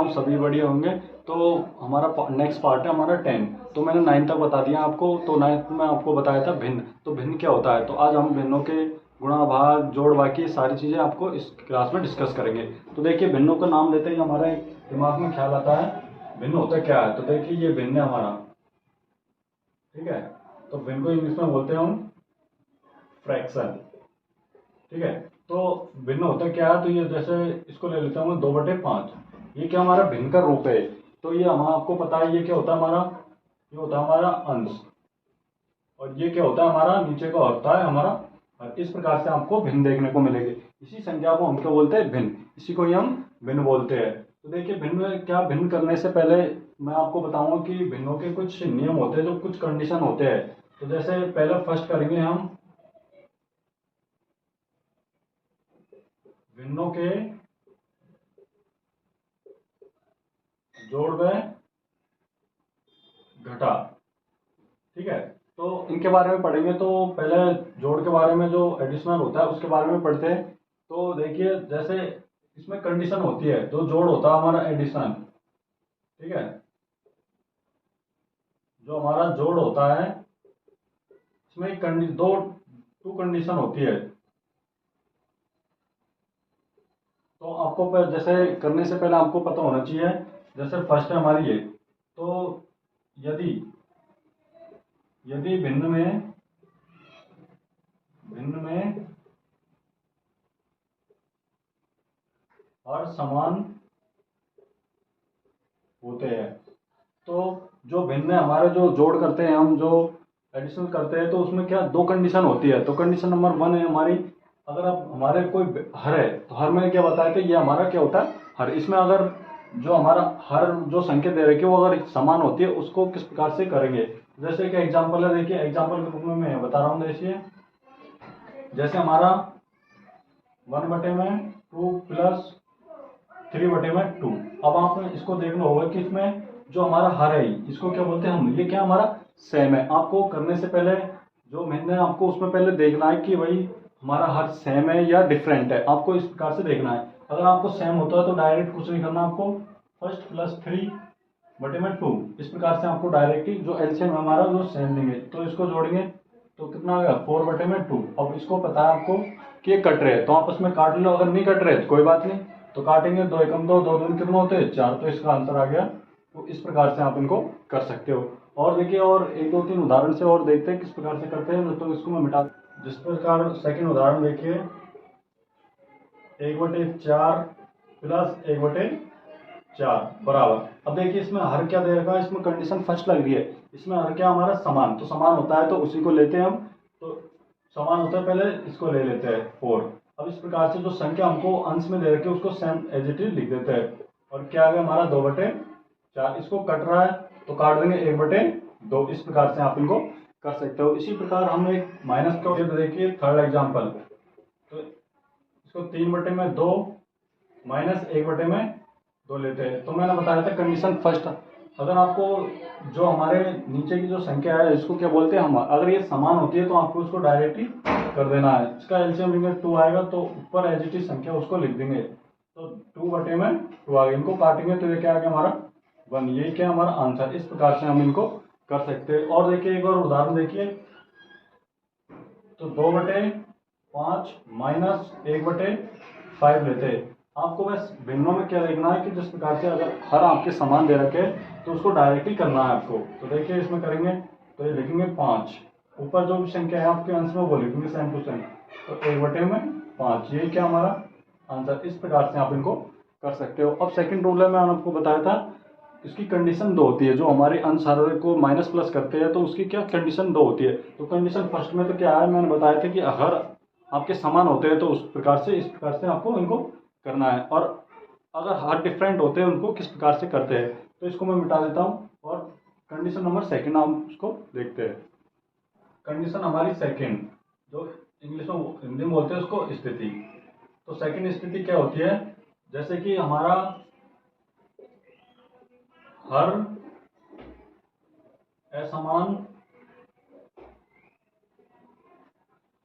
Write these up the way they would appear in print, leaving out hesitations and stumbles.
हूँ सभी बढ़िया होंगे। तो हमारा नेक्स्ट पार्ट है हमारा 10। तो मैंने 9 तक बता दिया आपको। तो 9th में आपको बताया था भिन्न। तो भिन्न क्या होता है, तो आज हम भिन्नों के गुणा भाग जोड़ बाकी सारी चीज़ें आपको इस क्लास में डिस्कस करेंगे। तो देखिए भिन्नों का नाम लेते ही हमारे दिमाग में ख्याल आता है भिन्न होता क्या है। तो देखिए ये भिन्न है हमारा, ठीक है। तो भिन्न को इंग्लिश में बोलते हैं हम फ्रैक्शन, ठीक है। तो भिन्न होता क्या है, तो ये जैसे इसको ले लेता हूँ 2/5। ये क्या हमारा भिन्न का रूप है। तो ये हम आपको पता है ये क्या होता है हमारा, ये होता है हमारा अंश, और ये क्या होता है हमारा नीचे का होता है हमारा। और इस प्रकार से आपको भिन्न देखने को मिलेगी। इसी संख्या को हम क्या बोलते हैं, भिन्न। इसी को ही हम भिन्न बोलते हैं। तो देखिए भिन्न में क्या, भिन्न करने से पहले मैं आपको बताऊंगा कि भिन्नों के कुछ नियम होते हैं, जो कुछ कंडीशन होते हैं। तो जैसे पहले फर्स्ट करेंगे हम भिन्नों के जोड़ व घटा, ठीक है। तो इनके बारे में पढ़ेंगे। तो पहले जोड़ के बारे में, जो एडिशनल होता है उसके बारे में पढ़ते हैं। तो देखिए जैसे इसमें कंडीशन होती है, जो जोड़ होता है हमारा एडिशन, ठीक है। जो हमारा जोड़ होता है इसमें दो टू कंडीशन होती है। तो आपको जैसे करने से पहले आपको पता होना चाहिए। जैसे फर्स्ट है हमारी ये, तो यदि यदि भिन्न में हर समान होते हैं। तो जो भिन्न है हमारे, जो जोड़ करते हैं हम, जो एडिशन करते हैं, तो उसमें क्या दो कंडीशन होती है। तो कंडीशन नंबर 1 है हमारी, अगर आप हमारे कोई हर है, तो हर में क्या बताया था, ये हमारा क्या होता है हर। इसमें अगर जो हमारा हर जो संख्या दे रखी है वो अगर समान होती है, उसको किस प्रकार से करेंगे। जैसे कि एग्जाम्पल है, देखिए एग्जाम्पल के रूप में मैं बता रहा हूँ। देखिए जैसे हमारा 1/2 प्लस 3/2। अब आपने इसको देखना होगा कि इसमें जो हमारा हर है इसको क्या बोलते हैं हम, ये क्या हमारा सेम है। आपको करने से पहले जो मैंने आपको उसमें पहले देखना है कि भाई हमारा हर सेम है या डिफरेंट है। आपको इस प्रकार से देखना है। अगर आपको सेम होता है तो डायरेक्ट कुछ नहीं करना आपको, फर्स्ट प्लस 3/2 इस प्रकार से आपको डायरेक्ट ही जो एलसीएम हमारा वो सेम लेंगे। तो इसको जोड़ेंगे तो कितना आ गया 4/2। अब इसको पता है आपको कि ये कट रहे हैं, तो आपस में काट लो। अगर नहीं कट रहे तो कोई बात नहीं, तो काटेंगे। 2 एकम 2, 2 दूनी कितना होते हैं 4। तो इसका आंसर आ गया। तो इस प्रकार से आप इनको कर सकते हो। और देखिए और 1 2 3 उदाहरण से और देखते हैं किस प्रकार से करते हैं। तो इसको मैं मिटा, जिस प्रकार सेकंड उदाहरण देखिए 1/4 प्लस 1/4 बराबर। अब देखिए इसमें हर क्या दे रखा है, इसमें कंडीशन फर्स्ट लग रही है। इसमें हर क्या हमारा समान, तो समान होता है तो उसी को लेते हैं हम। तो समान होता है पहले इसको ले लेते हैं 4। अब इस प्रकार से जो संख्या हमको अंश में दे रखी है उसको सेम एज इट इज लिख देते हैं। और क्या आ गया हमारा 2/4। इसको कट रहा है तो काट देंगे 1/2। इस प्रकार से आप इनको कर सकते हो। इसी प्रकार हम एक माइनस का देखिए थर्ड एग्जाम्पल। तो इसको 3/2 माइनस 1/2 लेते हैं। तो मैंने बताया था कंडीशन फर्स्ट। अगर आपको जो हमारे नीचे की जो संख्या है इसको क्या बोलते हैं हम, अगर ये समान होती है तो आपको उसको डायरेक्ट ही कर देना है। इसका एलसीएम लेंगे 2 आएगा, तो ऊपर एज इट इज संख्या उसको लिख देंगे। तो 2/2 आ गया। इनको काटेंगे तो ये क्या आ गया हमारा 1। ये क्या हमारा आंसर। इस प्रकार से हम इनको कर सकते हैं। और देखिए एक और उदाहरण देखिए, तो 2/5 माइनस 1/5 लेते हैं। आपको बस भिन्नों में क्या देखना है कि जिस प्रकार से अगर हर आपके समान दे रखे तो उसको डायरेक्टली करना है आपको। तो देखिए इसमें करेंगे तो ये लिखेंगे 5। ऊपर जो भी संख्या है आपके अंश में वो लिखेंगे सेम टू सेम। तो 1/5 ये क्या हमारा आंसर। इस प्रकार से आप इनको कर सकते हो। अब सेकंड रूल है, मैंने आपको बताया था इसकी कंडीशन 2 होती है। जो हमारे अंश हर को माइनस प्लस करते हैं तो उसकी क्या कंडीशन 2 होती है। तो कंडीशन फर्स्ट में तो क्या है, मैंने बताया था कि अगर आपके समान होते हैं तो उस प्रकार से, इस प्रकार से आपको इनको करना है। और अगर हर डिफरेंट होते हैं उनको किस प्रकार से करते हैं। तो इसको मैं मिटा देता हूँ। और कंडीशन नंबर सेकेंड हम उसको देखते हैं। कंडीशन हमारी सेकेंड, जो इंग्लिश में हिंदी में बोलते हैं उसको स्थिति। तो सेकेंड स्थिति क्या होती है, जैसे कि हमारा हर असमान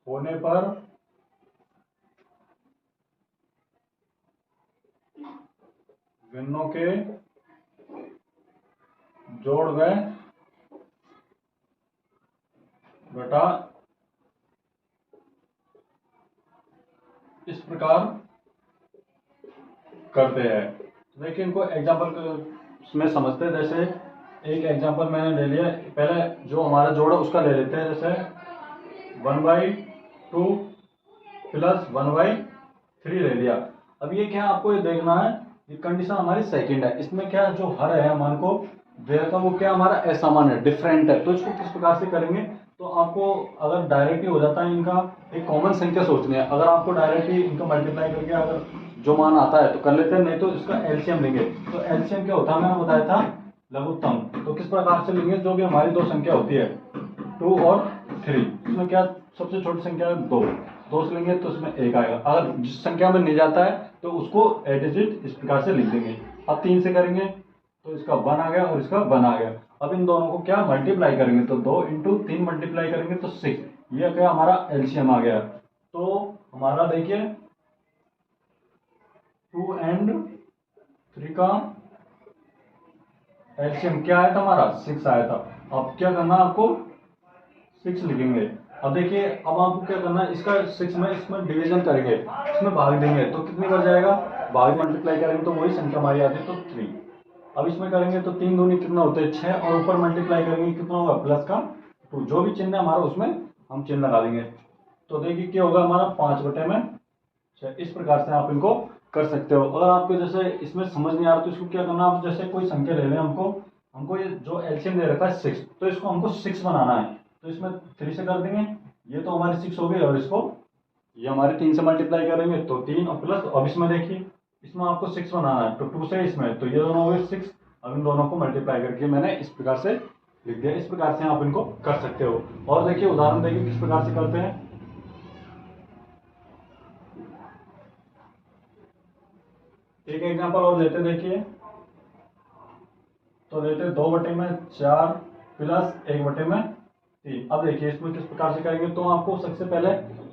होने पर भिन्नों के जोड़ व घटा इस प्रकार करते हैं। तो देखिए इनको एग्जाम्पल में समझते हैं। जैसे एक एग्जाम्पल मैंने ले लिया, पहले जो हमारा जोड़ है उसका ले लेते हैं। जैसे 1/2 प्लस 1/3 ले लिया। अब ये क्या आपको ये देखना है, ये कंडीशन हमारी सेकंड है। इसमें क्या जो हर है मान को देर का वो क्या हमारा असामान्य है, डिफरेंट है। तो इसको किस प्रकार से करेंगे, तो आपको अगर डायरेक्टली हो जाता है इनका एक कॉमन संख्या सोचनी है। अगर आपको डायरेक्टली इनका मल्टीप्लाई करके अगर जो मान आता है तो कर लेते हैं, नहीं तो इसका एलसीएम लेंगे। तो एलसीएम क्या होता है मैंने बताया था, लघुत्तम। तो किस प्रकार से लेंगे, जो भी हमारी दो संख्या होती है 2 और 3, इसमें क्या सबसे छोटी संख्या है 2 से लेंगे तो इसमें 1 आएगा। अगर जिस संख्या में नहीं जाता है तो उसको एट इज इट इस प्रकार से लिख देंगे। अब 3 से करेंगे तो इसका 1 आ गया और इसका 1 आ गया। अब इन दोनों को क्या मल्टीप्लाई करेंगे, तो 2 × 3 मल्टीप्लाई करेंगे तो 6। ये क्या हमारा एलसीएम आ गया। तो हमारा देखिए 2 और 3 का एलसीएम क्या आया था हमारा 6 आया था। अब क्या करना आपको 6 लिखेंगे। अब देखिए अब आपको क्या करना है, इसका 6 में इसमें डिवीजन करेंगे, इसमें भाग देंगे तो कितनी बार जाएगा, भाग मल्टीप्लाई करेंगे तो वही संख्या हमारी आती है तो 3। अब इसमें करेंगे तो 3 दूनी कितना होते हैं 6, और ऊपर मल्टीप्लाई करेंगे कितना होगा प्लस का 2। जो भी चिन्ह है हमारा उसमें हम चिन्ह लगा देंगे। तो देखिए क्या होगा हमारा 5/6। इस प्रकार से आप इनको कर सकते हो। अगर आपको जैसे इसमें समझ नहीं आ रहा तो इसको क्या करना, आप जैसे कोई संख्या ले लें, हमको ये जो एलसीएम दे रखा है 6, तो इसको हमको 6 बनाना है। तो इसमें 3 से कर देंगे, ये तो हमारी 6 हो गई, और इसको ये हमारे 3 से मल्टीप्लाई करेंगे तो 3 और प्लस। अब इसमें देखिए इसमें आपको 6 बनाना है तो 2 से इसमें, तो ये दोनों हो गए 6। अब इन दोनों को मल्टीप्लाई करके मैंने इस प्रकार से लिख दिया। इस प्रकार से आप इनको कर सकते हो। और देखिए उदाहरण देखिए किस प्रकार से करते हैं। एक एग्जांपल और लेते देखिए, तो लेते 2/4 प्लस 1/3। अब देखिए इसमें किस प्रकार से करेंगे, तो आपको सबसे पहले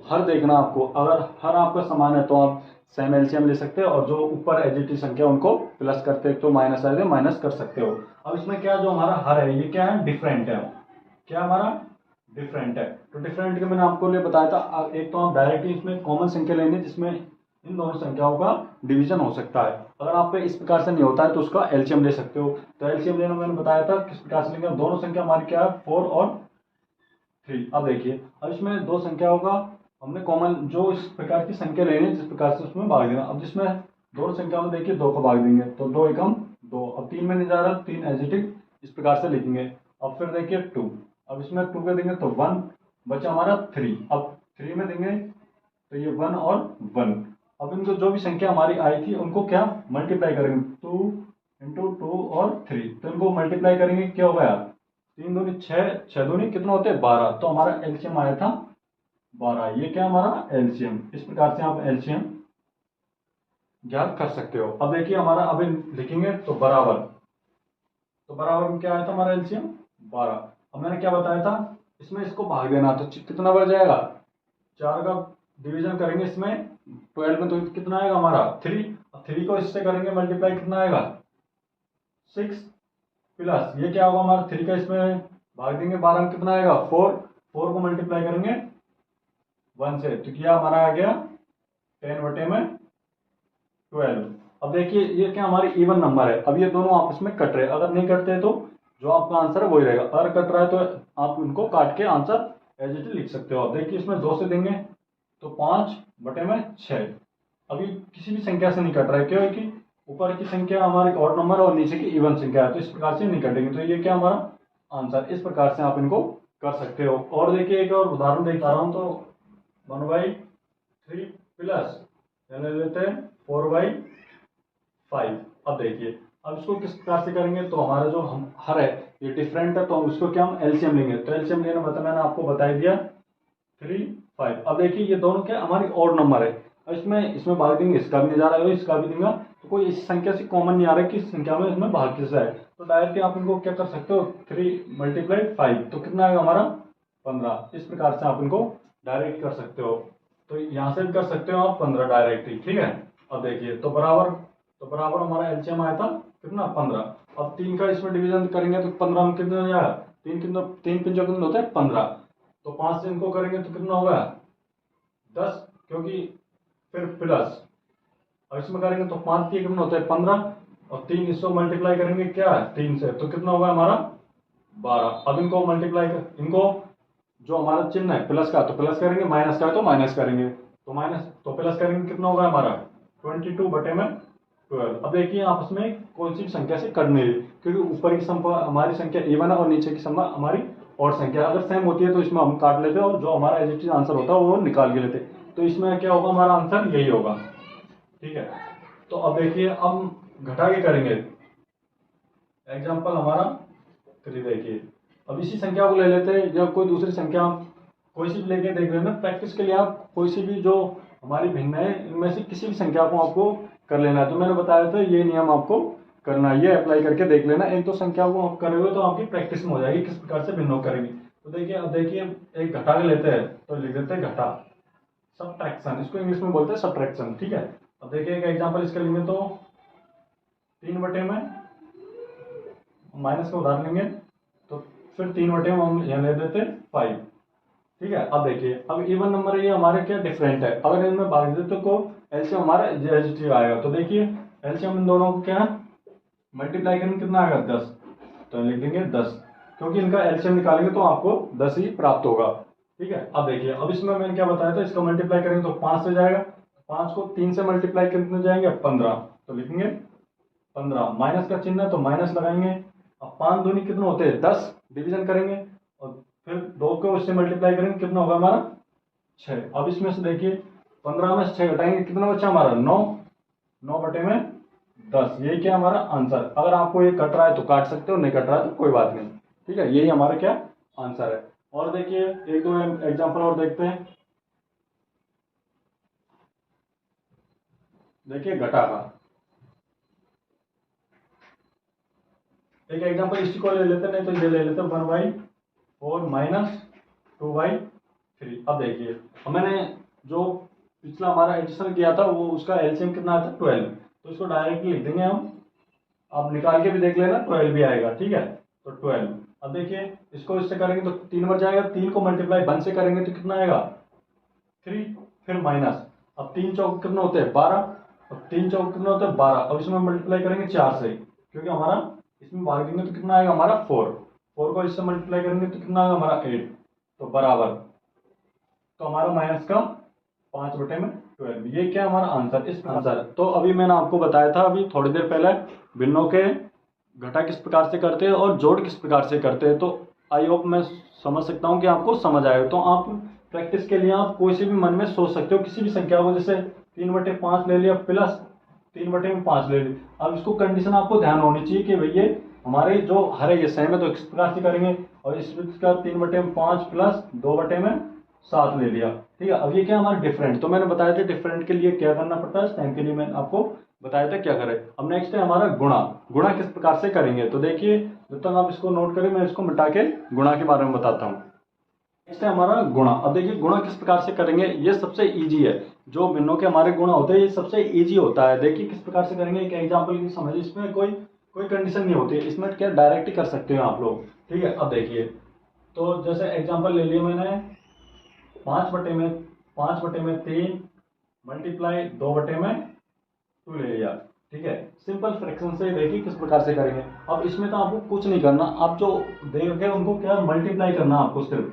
हर देखना। आपको अगर हर आपका समान है तो आप सेम एलसीएम ले सकते हो, और जो ऊपर एजिटी संख्या उनको प्लस करते तो माइनस आए माइनस कर सकते हो। अब इसमें क्या जो हमारा हर है ये क्या है, डिफरेंट है। क्या हमारा डिफरेंट है। तो डिफरेंट के मैंने आपको लिए बताया था, एक तो आप डायरेक्टली इसमें कॉमन संख्या लेंगे जिसमें इन दोनों संख्याओं का डिवीजन हो सकता है। अगर आप पे इस प्रकार से नहीं होता है तो उसका एलसीएम ले सकते हो। तो एलसीएम लेना मैंने बताया था किस प्रकार से लेंगे। दोनों संख्या हमारी क्या है 4 और 3। अब देखिए अब इसमें दो संख्याओं का हमने कॉमन जो इस प्रकार की संख्या लेनी है जिस प्रकार से उसमें भाग देना। अब जिसमें दोनों संख्या में देखिए 2 का भाग देंगे तो 2 एकम 2। अब 3 में नहीं जा रहा, 3 एजिटिव इस प्रकार से लिखेंगे। अब फिर देखिए 2, अब इसमें 2 का देंगे तो 1 बचा हमारा 3। अब 3 में देंगे तो ये 1 और 1। अब इनको जो भी संख्या हमारी आई थी उनको क्या मल्टीप्लाई करेंगे, 2 × 2 और 3। तो इनको मल्टीप्लाई करेंगे क्या हो गया 3 दूनी 6, 6 दूनी कितना होते हैं 12। तो हमारा एलसीएम आया था 12। ये क्या हमारा एलसीएम। इस प्रकार से आप एलसीएम ज्ञात कर सकते हो। अब देखिए हमारा अब लिखेंगे तो बराबर, तो बराबर में क्या आया था हमारा एलसीएम 12। अब मैंने क्या बताया था इसमें इसको भाग देना, तो कितना बढ़ जाएगा 4 का डिवीजन करेंगे इसमें 12 में तो कितना आएगा हमारा 3। अब 3 को इससे करेंगे मल्टीप्लाई कितना आएगा 6 प्लस ये क्या होगा हमारा 3 का इसमें भाग देंगे 12 में कितना आएगा 4। 4 को मल्टीप्लाई करेंगे 1 से तो क्या हमारा आ गया 10/12। अब देखिए ये क्या हमारी इवन नंबर है। अब ये दोनों आपस में कट रहे, अगर नहीं कटते तो जो आपका आंसर है वही रहेगा। अगर कट रहा है तो आप उनको काट के आंसर एज इट इज लिख सकते हो। अब देखिए इसमें 2 से देंगे तो 5/6। अभी किसी भी संख्या से नहीं कट रहा है क्योंकि ऊपर की संख्या हमारी ऑड नंबर और नीचे की इवन संख्या है, तो इस प्रकार से नहीं कटेंगे। तो ये क्या हमारा आंसर। इस प्रकार से आप इनको कर सकते हो। और देखिए एक और उदाहरण देखा रहा हूँ, तो 1/3 प्लस ले लेते हैं 4/5। अब देखिए अब इसको किस प्रकार से करेंगे, तो हमारा जो हम हर है ये डिफरेंट है तो उसको क्या हम एलसीएम लेंगे। तो एलसीएम लेना मतलब मैंने आपको बता दिया 3, 5। अब देखिए ये दोनों क्या हमारी ऑड नंबर है। अब इसमें भाग देंगे, इसका भी नहीं जा रहा है इसका भी देंगे, तो कोई इस संख्या से कॉमन नहीं आ रहा है कि इस संख्या में इसमें भाग किसका है। तो डायरेक्टली आप इनको क्या कर सकते हो 3 × 5 तो कितना आएगा हमारा 15। इस प्रकार से आप इनको डायरेक्ट कर सकते हो। तो यहाँ से भी कर सकते हो आप 15 डायरेक्टली, ठीक है। अब देखिए तो बराबर, तो बराबर हमारा एलसीएम आया था कितना 15। अब 3 का इसमें डिवीजन करेंगे तो 15 में कितना हो जाएगा, 3 कितना, 3 पंजों कितना होता है 15, तो 5 से इनको करेंगे तो कितना होगा 10, क्योंकि फिर प्लस, और इसमें करेंगे तो 5 3 कितना होता है 15, और 3 इसको मल्टीप्लाई करेंगे क्या 3 से तो कितना होगा हमारा 12। अब इनको मल्टीप्लाई कर, इनको जो हमारा चिन्ह है प्लस का तो प्लस करेंगे, माइनस का है तो माइनस करेंगे, तो माइनस तो प्लस करेंगे कितना होगा हमारा 22 बटे में 12। अब देखिए आपस में कौन सी संख्या से कट नहीं रही, क्योंकि ऊपर की संख्या हमारी संख्या इवन है और नीचे की संख्या हमारी और संख्या अगर सेम होती है तो इसमें हम काट लेते हैं और जो हमारा एज आंसर होता है वो निकाल के लेते, तो इसमें क्या होगा हमारा आंसर यही होगा। ठीक है, तो अब देखिए अब घटा के करेंगे एग्जाम्पल हमारा 3 देखिए। अब इसी संख्या को ले लेते हैं या कोई दूसरी संख्या कोई सी भी लेके देख लेना, प्रैक्टिस के लिए आप कोई सी भी जो हमारी भिन्न है इनमें से किसी भी संख्या को आपको कर लेना है। तो मैंने बताया था ये नियम आपको करना है, ये अप्लाई करके देख लेना। एक दो संख्या को आप करोगे तो आपकी प्रैक्टिस में हो जाएगी किस प्रकार से भिन्न करेंगे। तो देखिए अब देखिए एक घटा के लेते हैं तो लिख देते हैं घटा, सबट्रैक्शन, इसको इंग्लिश में बोलते हैं सबट्रैक्शन। ठीक है, अब देखिए एक एग्जाम्पल इसका लेंगे तो 3 बटे में माइनस का उदाहरण लेंगे तो फिर 3 बटे में हम यहाँ ले देते 5। ठीक है, अब देखिए अब इवन नंबर है ये हमारे क्या डिफरेंट है, अगर इनमें भाग देते तो एलसीएम हमारा पॉजिटिव आएगा। तो देखिए एलसीएम इन दोनों को क्या है मल्टीप्लाई करेंगे कितना आएगा 10, तो लिख देंगे 10, क्योंकि इनका एलसीएम निकालेंगे तो आपको 10 ही प्राप्त होगा। ठीक है, अब देखिए अब इसमें मैंने क्या बताया था, इसका मल्टीप्लाई करेंगे तो 5 से जाएगा, 5 को 3 से मल्टीप्लाई कितने जाएंगे 15, तो लिखेंगे 15, माइनस का चिन्ह है तो माइनस लगाएंगे। अब 5 दूनी कितने होते हैं 10, डिवीजन करेंगे और फिर 2 को उससे मल्टीप्लाई करेंगे कितना होगा हमारा 6। अब इसमें से देखिए 15 में से 6 घटाएंगे कितना बचा हमारा 9, 9 बटे में 10, ये क्या हमारा आंसर। अगर आपको ये कट रहा है तो काट सकते हो, नहीं कट रहा है तो कोई बात नहीं। ठीक है, यही हमारा क्या आंसर है। और देखिए एक दो एग्जांपल और देखते हैं। देखिए घटा का एक एग्जांपल इसी को ले लेते, नहीं तो ये ले लेते 1/4 माइनस 2/3। अब देखिए अब मैंने जो पिछला हमारा एडिशन किया था वो उसका एलसीएम कितना आता है 12, तो इसको डायरेक्टली लिख देंगे हम। आप निकाल के भी देख लेना 12 भी आएगा। ठीक है, तो 12। अब देखिए इसको इससे करेंगे तो 3 बार जाएगा, 3 को मल्टीप्लाई 1 से करेंगे तो कितना आएगा 3, फिर माइनस। अब 3 चौक कितना होते हैं 12, अब 3 चौक कितना होता है 12। अब इसमें मल्टीप्लाई करेंगे 4 से, क्योंकि हमारा इसमें भाग देंगे तो कितना आएगा हमारा 4, 4 को इससे मल्टीप्लाई करेंगे तो कितना आएगा हमारा 8, तो बराबर, तो हमारा माइनस का 5 बटे में 12, ये क्या हमारा आंसर इस आंसर। तो अभी मैंने आपको बताया था अभी थोड़ी देर पहले भिन्नों के घटा किस प्रकार से करते हैं और जोड़ किस प्रकार से करते हैं, तो आई होप मैं समझ सकता हूँ कि आपको समझ आएगा। तो आप प्रैक्टिस के लिए आप कोई सी भी मन में सोच सकते हो किसी भी संख्या को, जैसे 3/5 ले लिया प्लस 3/5 ले ली। अब इसको कंडीशन आपको ध्यान होनी चाहिए कि भैया हमारे जो हर है ये सेम है, तो किस प्रकार से करेंगे, और इसका 3/5 प्लस 2/7 ले लिया। ठीक है, अब ये क्या हमारा डिफरेंट, तो मैंने बताया था डिफरेंट के लिए क्या करना पड़ता है, टाइम के लिए मैंने आपको बताया था क्या करें। अब नेक्स्ट है हमारा गुणा, गुणा किस प्रकार से करेंगे, तो देखिए जब तक आप इसको नोट करें मैं इसको मिटा के गुणा के बारे में बताता हूँ। नेक्स्ट है हमारा गुणा। अब देखिए गुणा किस प्रकार से करेंगे, ये सबसे इजी है, जो भिन्नों के हमारे गुणा होते हैं ये सबसे इजी होता है। देखिए किस प्रकार से करेंगे, एक एग्जाम्पल की समझ, इसमें कोई कंडीशन नहीं होती है, इसमें क्या डायरेक्ट ही कर सकते हो आप लोग। ठीक है, अब देखिए तो जैसे एग्जाम्पल ले लिया मैंने 5/3 मल्टीप्लाई 2/2 ले लिया। ठीक है, सिंपल फ्रैक्शन से देखिए किस प्रकार से करेंगे। अब इसमें तो आपको कुछ नहीं करना, आप जो देख उनको क्या मल्टीप्लाई करना है, आपको सिर्फ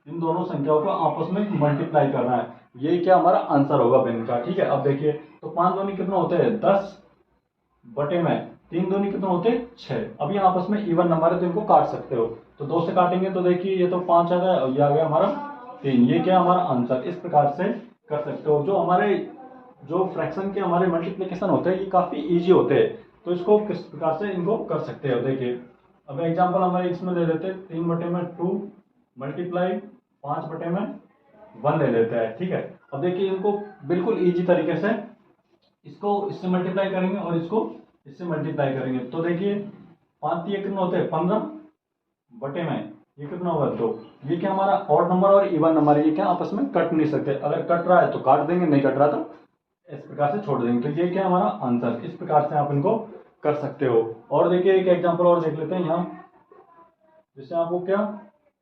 इन दोनों संख्याओं को आपस में मल्टीप्लाई करना है, ये क्या हमारा आंसर होगा भिन्न का। ठीक है, अब देखिए तो 5 दूनी कितना होते हैं 10 बटे में 3 दूनी कितना होते हैं 6। अब ये आपस में इवन नंबर है तो इनको काट सकते हो, तो 2 से काटेंगे तो देखिए ये तो 5 आ गया और ये आ गया हमारा 3, ये क्या हमारा आंसर। इस प्रकार से कर सकते हो। जो फ्रैक्शन के हमारे मल्टीप्लिकेशन होते हैं ये काफी इजी होते हैं, तो इसको किस प्रकार से इनको कर सकते हो। देखिए अब एग्जांपल हमारे इसमें ले लेते हैं 3/2 मल्टीप्लाई 5/1 ले लेते हैं। ठीक है, अब देखिए इनको बिल्कुल इजी तरीके से इसको इससे मल्टीप्लाई करेंगे और इसको इससे मल्टीप्लाई करेंगे, तो देखिए 5 कितना होते हैं 15/में ये कितना होगा 2। ये क्या हमारा ऑड नंबर और इवन नंबर, ये क्या आपस में कट नहीं सकते, अगर कट रहा है तो काट देंगे, नहीं कट रहा तो इस प्रकार से छोड़ देंगे। तो ये क्या हमारा आंसर, इस प्रकार से आप इनको कर सकते हो। और देखिए एक एग्जांपल और देख लेते हैं यहाँ, जिससे आपको क्या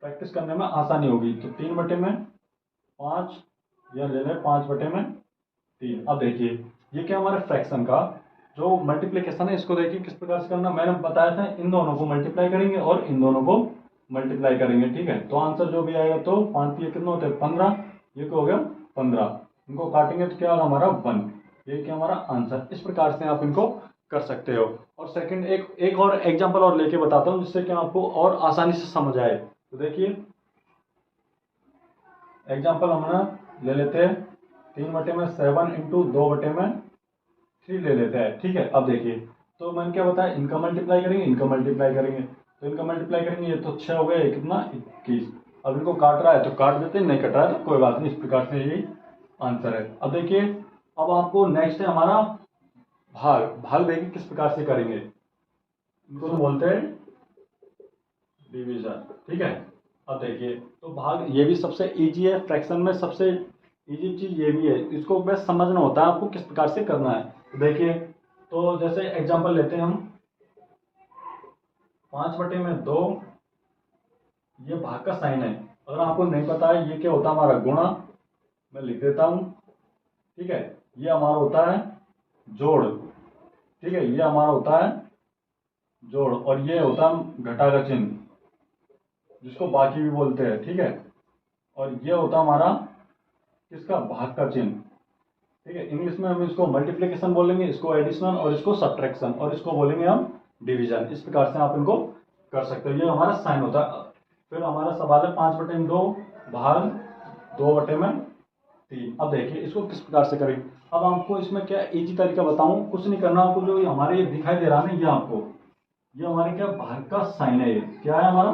प्रैक्टिस करने में आसानी होगी। तो 3/5 या ले लें 5/3। अब देखिए ये क्या हमारे फ्रैक्शन का जो मल्टीप्लिकेशन है, इसको देखिए किस प्रकार से करना। मैंने बताया था इन दोनों को मल्टीप्लाई करेंगे और इन दोनों को मल्टीप्लाई करेंगे, ठीक है। तो आंसर जो भी आएगा, तो 5 ये कितना होता है 15, ये क्या हो गया 15, इनको काटेंगे तो क्या होगा हमारा 1, ये क्या हमारा आंसर। इस प्रकार से आप इनको कर सकते हो। और सेकंड एक और एग्जांपल और लेके बताता हूँ, जिससे कि आपको और आसानी से समझ आए। तो देखिए एग्जांपल हम ले लेते हैं 3/7 इंटू 2/3 ले लेते हैं, ठीक है। अब देखिए तो मैंने क्या बताया, इनका मल्टीप्लाई करेंगे, इनका मल्टीप्लाई करेंगे, तो इनका मल्टीप्लाई करेंगे, ये तो 6 हो गया, ये कितना 21। अब इनको काट रहा है तो काट देते हैं, नहीं कट रहा है तो कोई बात नहीं। इस प्रकार से यही आंसर है। अब देखिए अब आपको नेक्स्ट है हमारा भाग। भाग देखिए किस प्रकार से करेंगे, इनको तो बोलते हैं डिवीजन, ठीक है। अब देखिए तो भाग ये भी सबसे इजी है, फ्रैक्शन में सबसे इजी चीज ये भी है, इसको बस समझना होता है आपको किस प्रकार से करना है। तो देखिए तो जैसे एग्जांपल लेते हैं हम 5/2, ये भाग का साइन है। अगर आपको नहीं पता है ये क्या होता है हमारा गुणा, मैं लिख देता हूं, ठीक है। ये हमारा होता है जोड़, ठीक है, ये हमारा होता है जोड़, और ये होता है घटा का चिन्ह, जिसको बाकी भी बोलते हैं, ठीक है। और ये होता हमारा किसका, भाग का चिन्ह, ठीक है। इंग्लिश में हम इसको मल्टीप्लिकेशन बोलेंगे, इसको एडिशन, और इसको सब्ट्रैक्शन, और इसको बोलेंगे हम डिवीजन। इस प्रकार से आप इनको कर सकते हो, ये हमारा साइन होता है। फिर हमारा सवाल है 5/2 भाग 2/3। अब देखिए इसको किस प्रकार से करें। अब आपको इसमें क्या इजी तरीका बताऊं, कुछ नहीं करना आपको, जो हमारे ये दिखाई दे रहा है ना, ये आपको ये हमारे क्या भाग का साइन है, ये क्या है हमारा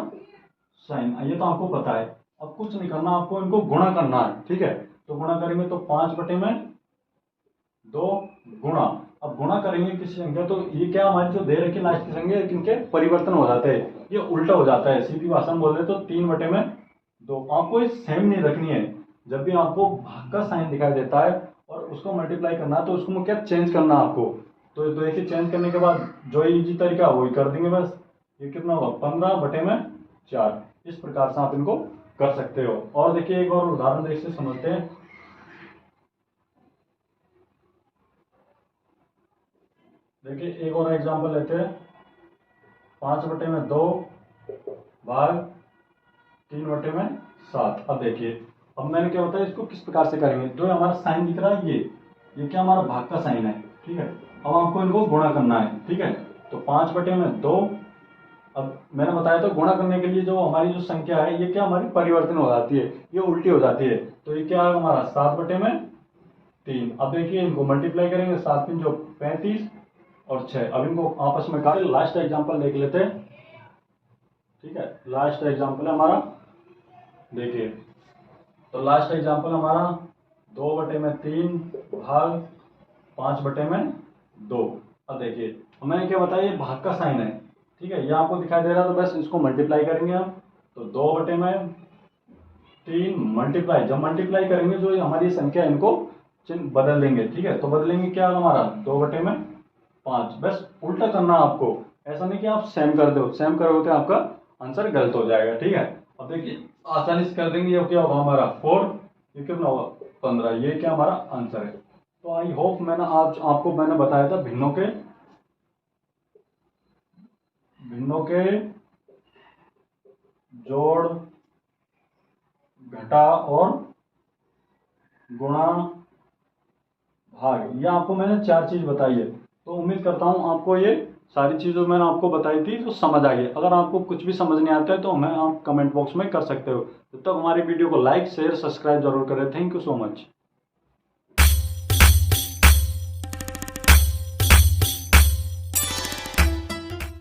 साइन, ये तो आपको पता है। अब कुछ नहीं करना, आपको इनको गुणा करना है, ठीक है। तो गुणा करेंगे तो 5/2 गुणा, अब गुणा करेंगे किसी संख्या, तो ये क्या हमारी जो दे रखी लास्ट की संख्या, इनके परिवर्तन हो जाते हैं, ये उल्टा हो जाता है। सीधी भाषा में बोल रहे तो 3/2। आपको ये सेम नहीं रखनी है। जब भी आपको भाग का साइन दिखाई देता है और उसको मल्टीप्लाई करना है, तो उसको क्या चेंज करना है आपको। तो देखिए चेंज करने के बाद जो इजी तरीका वही कर देंगे बस। ये कितना होगा 15/4। इस प्रकार से आप इनको कर सकते हो। और देखिए एक और उदाहरण देख से समझते हैं। देखिए एक और एग्जांपल लेते हैं 5/2 भाग 3/7। अब देखिए अब मैंने क्या होता है, इसको किस प्रकार से करेंगे। जो हमारा साइन दिख रहा है ये क्या हमारा भाग का साइन है, ठीक है। अब आपको इनको गुणा करना है, ठीक है। तो 5/2, अब मैंने बताया था गुणा करने के लिए जो हमारी जो संख्या है, ये क्या हमारी परिवर्तन हो जाती है, ये उल्टी हो जाती है। तो ये क्या है हमारा 7/3। अब देखिए इनको मल्टीप्लाई करेंगे, 7×5 = 35 और 6। अब इनको आपस में काट, लास्ट एग्जांपल देख लेते हैं, ठीक है। लास्ट एग्जांपल है हमारा, देखिए तो लास्ट एग्जांपल हमारा 2/3 भाग 5/2। अब देखिए मैंने क्या बताया, ये भाग का साइन है, ठीक है। ये आपको दिखाई दे रहा है, तो बस इसको मल्टीप्लाई करेंगे हम। तो 2/3 मल्टीप्लाई, जब मल्टीप्लाई करेंगे जो हमारी संख्या, इनको चिन्ह बदल देंगे, ठीक है। तो बदलेंगे क्या हमारा 2/5। बस उल्टा करना आपको, ऐसा नहीं कि आप सेम कर दो, सेम करोगे तो आपका आंसर गलत हो जाएगा, ठीक है। अब देखिए आसानी से कर देंगे, ये क्या होगा हमारा 4, ये कितना होगा 15, ये क्या हमारा आंसर है। तो आई होप मैंने आपको मैंने बताया था भिन्नों के जोड़, घटा और गुणा, भाग, ये आपको मैंने 4 चीज बताई है। तो उम्मीद करता हूं आपको ये सारी चीज़ों मैंने आपको बताई थी तो समझ आ गई। अगर आपको कुछ भी समझ नहीं आता है तो हमें आप कमेंट बॉक्स में कर सकते हो। तब तक हमारी वीडियो को लाइक शेयर सब्सक्राइब जरूर करें। Thank you so much.